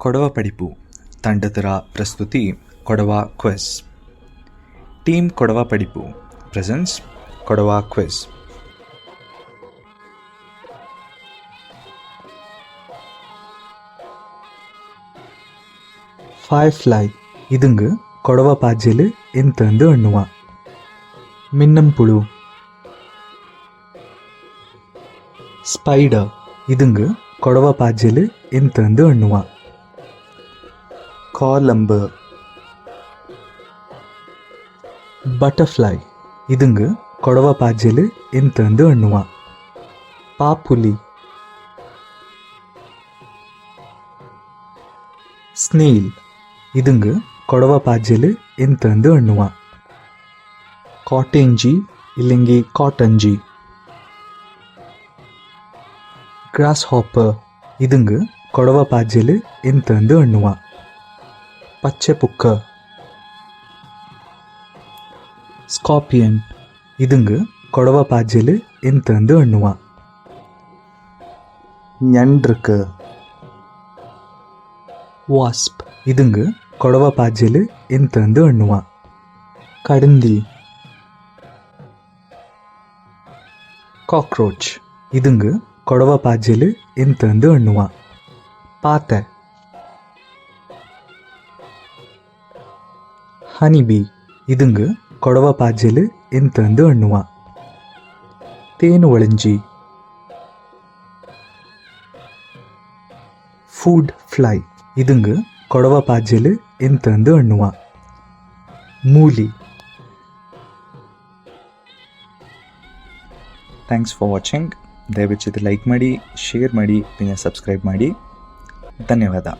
ಕೊಡವ ಪಡಿಪು ತಂಡತರ ಪ್ರಸ್ತುತಿ ಕೊಡವ ಕ್ವಿಜ್. ಟೀಮ್ ಕೊಡವ ಪಡಿಪು ಪ್ರೆಸೆನ್ಸ್ ಕೊಡವ ಕ್ವಿಜ್. ஃபயர்ஃப்ளை இதுங்கு கொடவ பாஜ்ஜில் ಎಂತಂದು ಎಣ್ಣುವ. மின்னம்புழு. ಸ್ಪೈಡರ್ இதுங்கு கொடவ பாஜ்ஜில் ಎಂತಂದು ಎಣ್ಣುವ. ಕಾಲಂಬ್. ಬಟರ್ಫ್ಲೈ இதுங்கு கொடவ பாஜ்ஜில் ಎಂತಂದು ಎಣ್ಣುವ. ಪಾಪುಲಿ. ಸ್ನೇಲ್ இதுங்கு ಕೊಡವ ಪಾಜ್ಜಿಲ್ ಎಂತಂದು ಎಣ್ಣುವ. ಕಾಟೇಂಜಿ ಇಲ್ಲಿಂಗಿ ಕಾಟಂಜಿ. ಗ್ರಾಸ್ ಹಾಪರ್ இதுங்கு ಕೊಡವ ಪಾಜ್ಜಿಲ್ ಎಂತಂದು ಎಣ್ಣುವ. ಪಚ್ಚೆ ಪುಕ್ಕ. ಸ್ಕಾರ್ಪಿಯನ್ இதுங்கு ಕೊಡವ ಪಾಜ್ಜಿಲ್ ಎಂತಂದು ಎಣ್ಣುವ. ஞன்றுக்கு. ವಾಸ್ಪ್ இதுங்கு ಕೊಡವ ಪಾಜ್ಜಿಲ್ ಎಂತಂದು ಎಣ್ಣುವ. ಕಡಂದಿ. ಕಾಕ್ರೋಚ್ இதுங்கு ಕೊಡವ ಪಾಜ್ಜಿಲ್ ಎಂತಂದು ಎಣ್ಣುವ. ಪಾತೆ. ಹನಿಬಿ இதுங்கு ಕೊಡವ ಪಾಜ್ಜಿಲ್ ಎಂತಂದು ಎಣ್ಣುವ. ತೇನು ಒಳಂಜಿ. ಫುಡ್ ಫ್ಲೈ இதுங்கு ಕೊಡವ ಪಾಜ್ಜಿಲ್ ಎಂತಂದು ಎಣ್ಣುವ. ಮೂಲಿ. Thanks for watching. ದಯವಿಟ್ಟು ಲೈಕ್ ಮಾಡಿ, ಶೇರ್ ಮಾಡಿ, ಸಬ್ಸ್ಕ್ರೈಬ್ ಮಾಡಿ. ಧನ್ಯವಾದ.